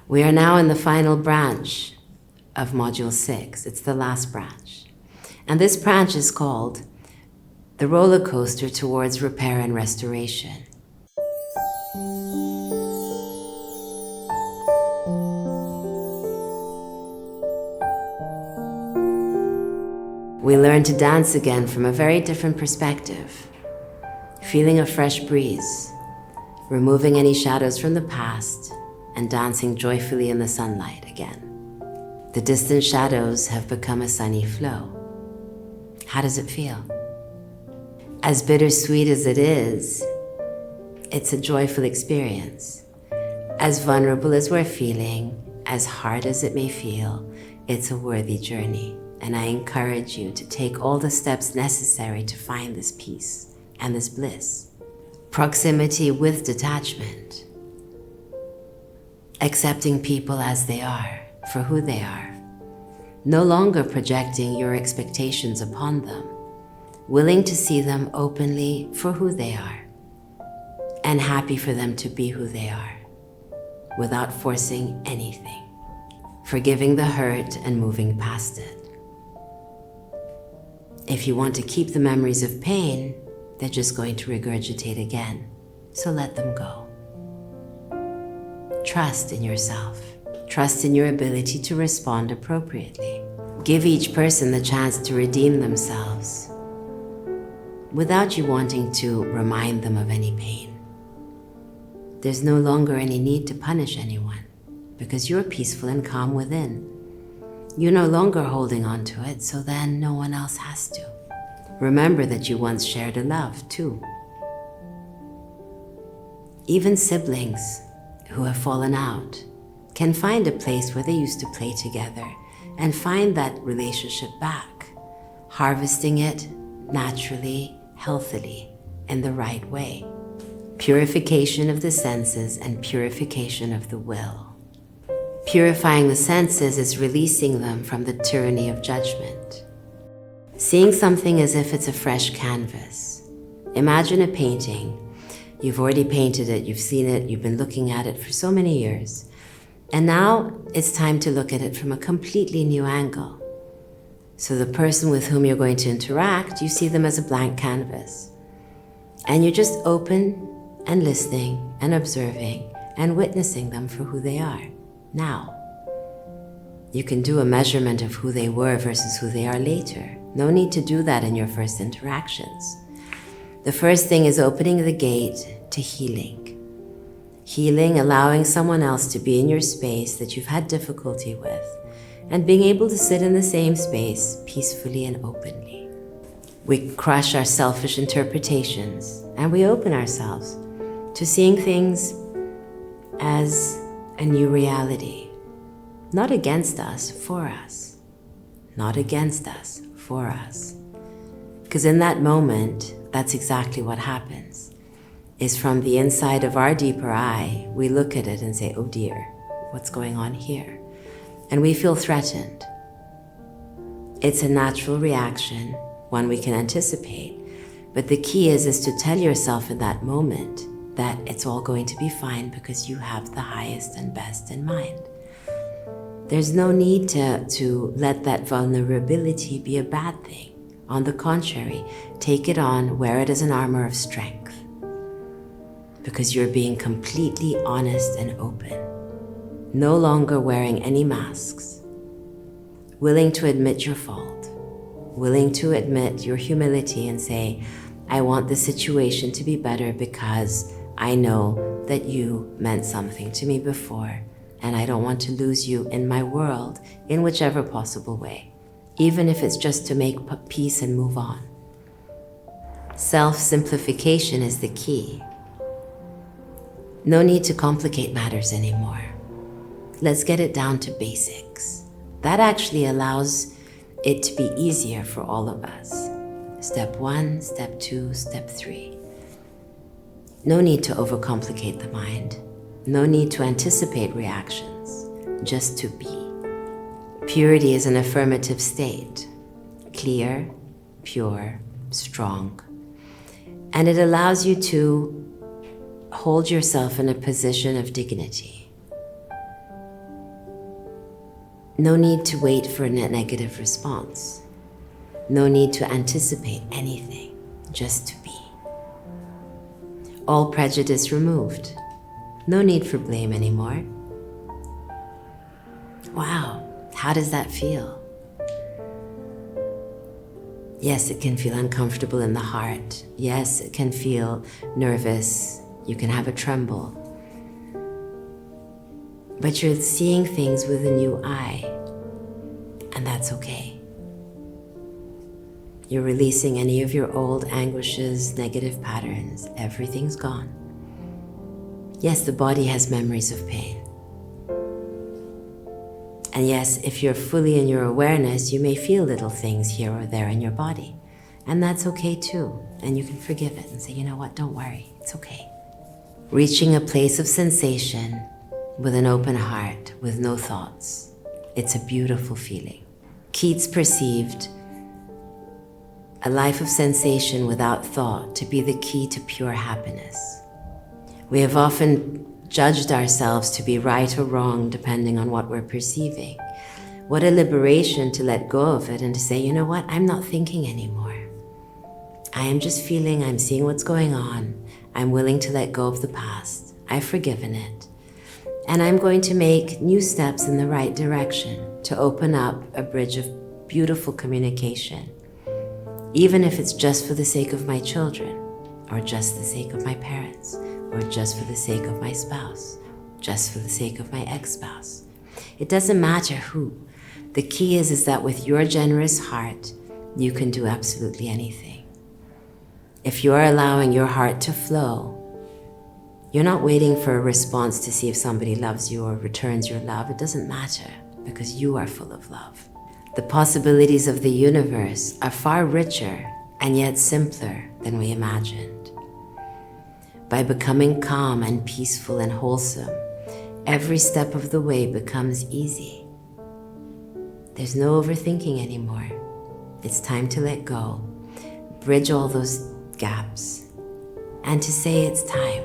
We are now in the final branch of Module 6. It's the last branch. And this branch is called the roller coaster towards repair and restoration. We learn to dance again from a very different perspective, feeling a fresh breeze, removing any shadows from the past, and dancing joyfully in the sunlight again. The distant shadows have become a sunny flow. How does it feel? As bittersweet as it is, it's a joyful experience. As vulnerable as we're feeling, as hard as it may feel, it's a worthy journey. And I encourage you to take all the steps necessary to find this peace and this bliss. Proximity with detachment. Accepting people as they are, for who they are. No longer projecting your expectations upon them. Willing to see them openly for who they are. And happy for them to be who they are, without forcing anything. Forgiving the hurt and moving past it. If you want to keep the memories of pain, they're just going to regurgitate again. So let them go. Trust in yourself. Trust in your ability to respond appropriately. Give each person the chance to redeem themselves without you wanting to remind them of any pain. There's no longer any need to punish anyone because you're peaceful and calm within. You're no longer holding on to it, so then no one else has to. Remember that you once shared a love too. Even siblings who have fallen out can find a place where they used to play together and find that relationship back, harvesting it naturally, healthily, in the right way. Purification of the senses and purification of the will. Purifying the senses is releasing them from the tyranny of judgment. Seeing something as if it's a fresh canvas. Imagine a painting. You've already painted it, you've seen it, you've been looking at it for so many years. And now it's time to look at it from a completely new angle. So the person with whom you're going to interact, you see them as a blank canvas. And you're just open and listening and observing and witnessing them for who they are now. You can do a measurement of who they were versus who they are later. No need to do that in your first interactions. The first thing is opening the gate to healing. Healing, allowing someone else to be in your space that you've had difficulty with, and being able to sit in the same space peacefully and openly. We crush our selfish interpretations and we open ourselves to seeing things as a new reality. Not against us, for us. Not against us, for us. Because in that moment, that's exactly what happens. Is from the inside of our deeper eye, we look at it and say, oh dear, what's going on here? And we feel threatened. It's a natural reaction, one we can anticipate. But the key is to tell yourself in that moment that it's all going to be fine because you have the highest and best in mind. There's no need to let that vulnerability be a bad thing. On the contrary, take it on, wear it as an armor of strength. Because you're being completely honest and open. No longer wearing any masks. Willing to admit your fault. Willing to admit your humility and say, I want the situation to be better because I know that you meant something to me before. And I don't want to lose you in my world in whichever possible way, even if it's just to make peace and move on. Self-simplification is the key. No need to complicate matters anymore. Let's get it down to basics. That actually allows it to be easier for all of us. Step 1, step 2, step 3. No need to overcomplicate the mind. No need to anticipate reactions, just to be. Purity is an affirmative state, clear, pure, strong. And it allows you to hold yourself in a position of dignity. No need to wait for a negative response. No need to anticipate anything, just to be. All prejudice removed. No need for blame anymore. Wow, how does that feel? Yes, it can feel uncomfortable in the heart. Yes, it can feel nervous. You can have a tremble. But you're seeing things with a new eye, and that's okay. You're releasing any of your old anguishes, negative patterns. Everything's gone. Yes, the body has memories of pain. And yes, if you're fully in your awareness, you may feel little things here or there in your body. And that's okay too. And you can forgive it and say, you know what, don't worry, it's okay. Reaching a place of sensation with an open heart, with no thoughts. It's a beautiful feeling. Keats perceived a life of sensation without thought to be the key to pure happiness. We have often judged ourselves to be right or wrong depending on what we're perceiving. What a liberation to let go of it and to say, you know what, I'm not thinking anymore. I am just feeling, I'm seeing what's going on. I'm willing to let go of the past. I've forgiven it. And I'm going to make new steps in the right direction to open up a bridge of beautiful communication, even if it's just for the sake of my children, or just the sake of my parents, or just for the sake of my spouse, just for the sake of my ex-spouse. It doesn't matter who. The key is that with your generous heart, you can do absolutely anything. If you're allowing your heart to flow, you're not waiting for a response to see if somebody loves you or returns your love. It doesn't matter because you are full of love. The possibilities of the universe are far richer and yet simpler than we imagined. By becoming calm and peaceful and wholesome, every step of the way becomes easy. There's no overthinking anymore. It's time to let go, bridge all those gaps, and to say it's time.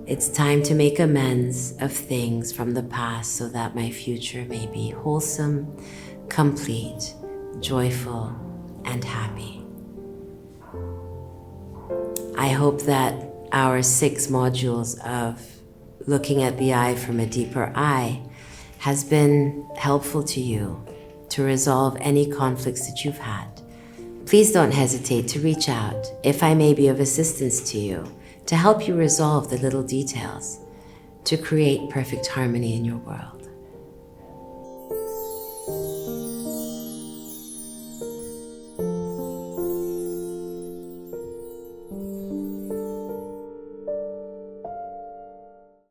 It's time to make amends of things from the past so that my future may be wholesome, complete, joyful, and happy. I hope that our 6 modules of looking at the eye from a deeper eye has been helpful to you to resolve any conflicts that you've had. Please don't hesitate to reach out if I may be of assistance to you to help you resolve the little details to create perfect harmony in your world.